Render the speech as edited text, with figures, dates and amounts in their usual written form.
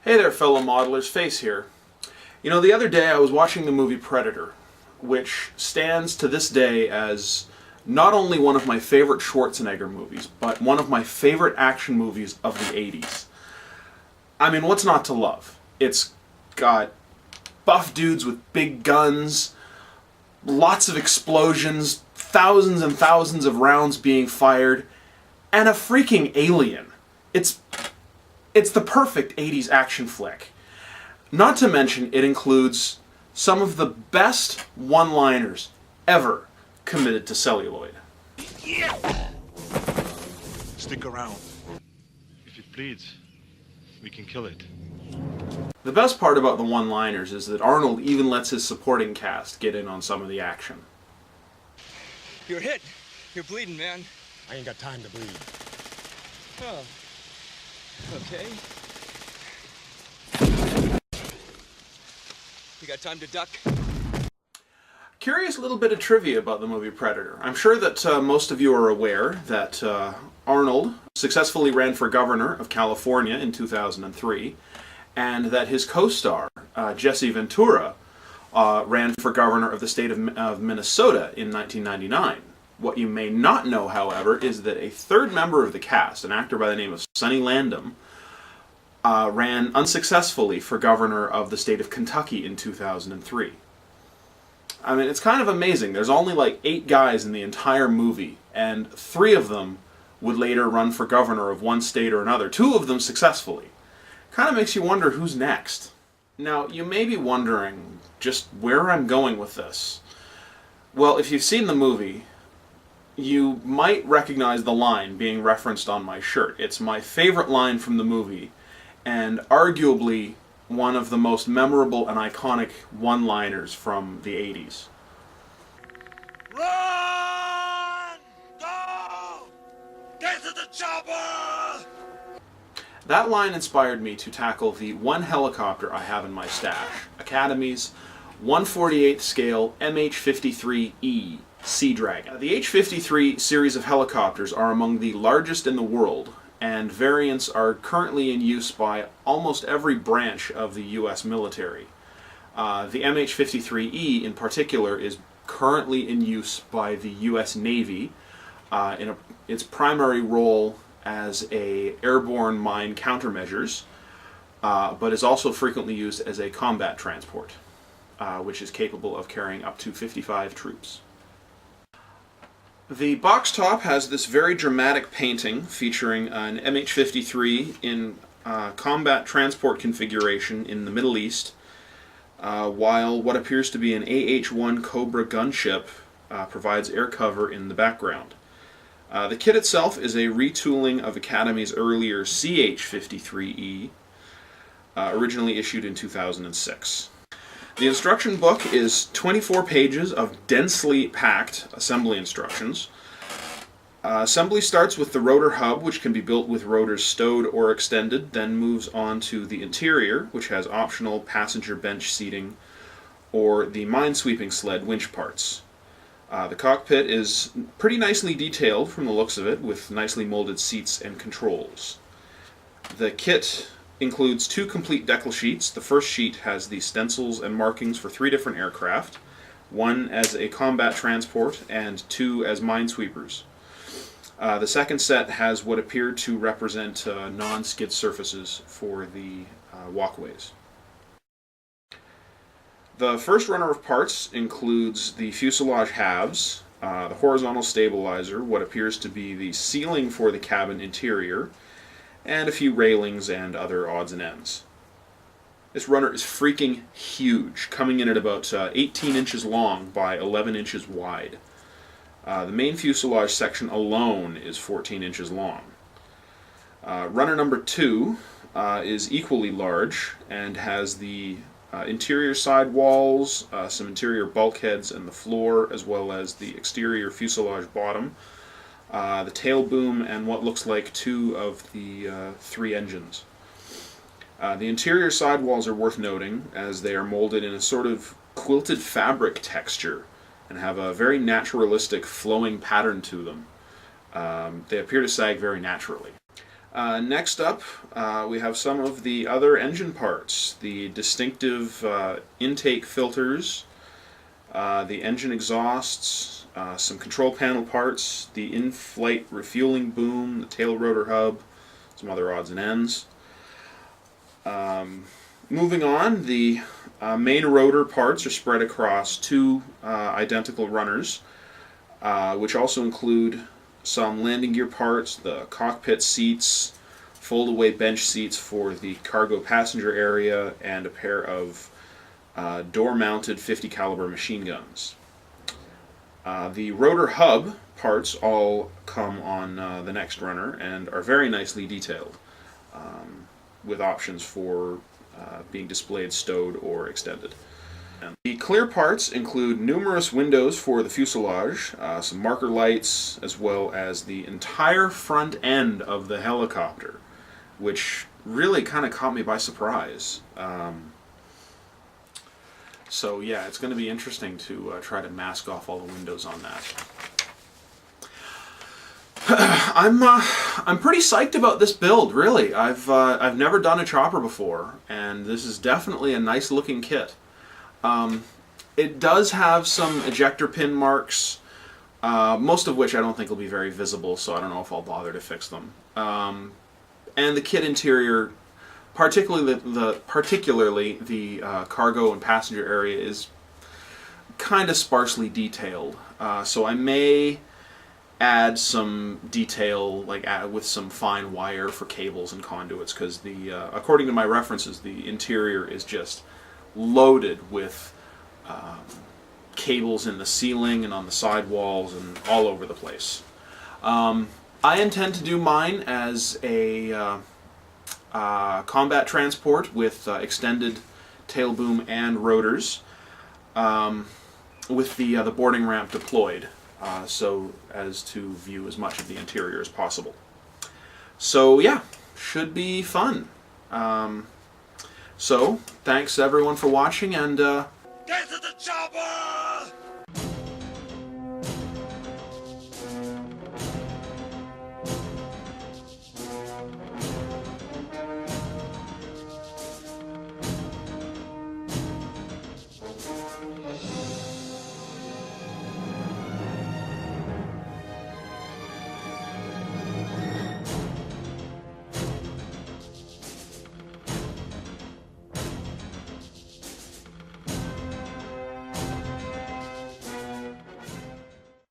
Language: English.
Hey there, fellow modelers, Face here. You know, the other day I was watching the movie Predator, which stands to this day as not only one of my favorite Schwarzenegger movies, but one of my favorite action movies of the 80s. I mean, what's not to love? It's got buff dudes with big guns, lots of explosions, thousands and thousands of rounds being fired, and a freaking alien. It's the perfect 80s action flick. Not to mention, it includes some of the best one-liners ever committed to celluloid. Yeah. Stick around. If it bleeds, we can kill it. The best part about the one-liners is that Arnold even lets his supporting cast get in on some of the action. You're hit. You're bleeding, man. I ain't got time to bleed. Oh. Okay. You got time to duck? Curious little bit of trivia about the movie Predator. I'm sure that most of you are aware that Arnold successfully ran for governor of California in 2003, and that his co-star, Jesse Ventura, ran for governor of the state of Minnesota in 1999. What you may not know, however, is that a third member of the cast, an actor by the name of Sonny Landham, ran unsuccessfully for governor of the state of Kentucky in 2003. I mean, it's kind of amazing. There's only like 8 guys in the entire movie, and 3 of them would later run for governor of one state or another, 2 of them successfully. Kind of makes you wonder who's next. Now, you may be wondering just where I'm going with this. Well, if you've seen the movie, you might recognize the line being referenced on my shirt. It's my favorite line from the movie, and arguably one of the most memorable and iconic one-liners from the 80s. Run! Go! Get to the chopper! That line inspired me to tackle the one helicopter I have in my stash, Academy's 1/48th scale MH-53E Sea Dragon. The H-53 series of helicopters are among the largest in the world, and variants are currently in use by almost every branch of the U.S. military. The MH-53E in particular is currently in use by the U.S. Navy in its primary role as a airborne mine countermeasures, but is also frequently used as a combat transport, which is capable of carrying up to 55 troops. The box top has this very dramatic painting featuring an MH-53 in combat transport configuration in the Middle East, while what appears to be an AH-1 Cobra gunship provides air cover in the background. The kit itself is a retooling of Academy's earlier CH-53E, originally issued in 2006. The instruction book is 24 pages of densely packed assembly instructions. Assembly starts with the rotor hub, which can be built with rotors stowed or extended, then moves on to the interior, which has optional passenger bench seating, or the minesweeping sled winch parts. The cockpit is pretty nicely detailed from the looks of it, with nicely molded seats and controls. The kit includes 2 complete decal sheets. The first sheet has the stencils and markings for 3 different aircraft, 1 as a combat transport and 2 as minesweepers. The second set has what appeared to represent non-skid surfaces for the walkways. The first runner of parts includes the fuselage halves, the horizontal stabilizer, what appears to be the ceiling for the cabin interior, and a few railings and other odds and ends. This runner is freaking huge, coming in at about 18 inches long by 11 inches wide. The main fuselage section alone is 14 inches long. Runner number 2 is equally large and has the interior side walls, some interior bulkheads and the floor, as well as the exterior fuselage bottom, the tail boom, and what looks like 2 of the 3 engines. The interior sidewalls are worth noting, as they are molded in a sort of quilted fabric texture and have a very naturalistic flowing pattern to them. They appear to sag very naturally. Next up, we have some of the other engine parts. The distinctive intake filters, the engine exhausts, some control panel parts, the in-flight refueling boom, the tail rotor hub, some other odds and ends. Moving on, the main rotor parts are spread across two identical runners, which also include some landing gear parts, the cockpit seats, fold-away bench seats for the cargo passenger area, and a pair of door-mounted 50 caliber machine guns. The rotor hub parts all come on the next runner and are very nicely detailed, with options for being displayed, stowed, or extended. The clear parts include numerous windows for the fuselage, some marker lights, as well as the entire front end of the helicopter, which really kind of caught me by surprise. So yeah, it's going to be interesting to try to mask off all the windows on that. I'm pretty psyched about this build, really. I've never done a chopper before, and this is definitely a nice looking kit. It does have some ejector pin marks, most of which I don't think will be very visible, so I don't know if I'll bother to fix them. And the kit interior, particularly the cargo and passenger area, is kind of sparsely detailed. So I may add some detail, like with some fine wire for cables and conduits, because according to my references, the interior is just loaded with cables in the ceiling and on the side walls and all over the place. I intend to do mine as a combat transport with extended tail boom and rotors, with the boarding ramp deployed, so as to view as much of the interior as possible. So yeah, should be fun. So thanks everyone for watching, and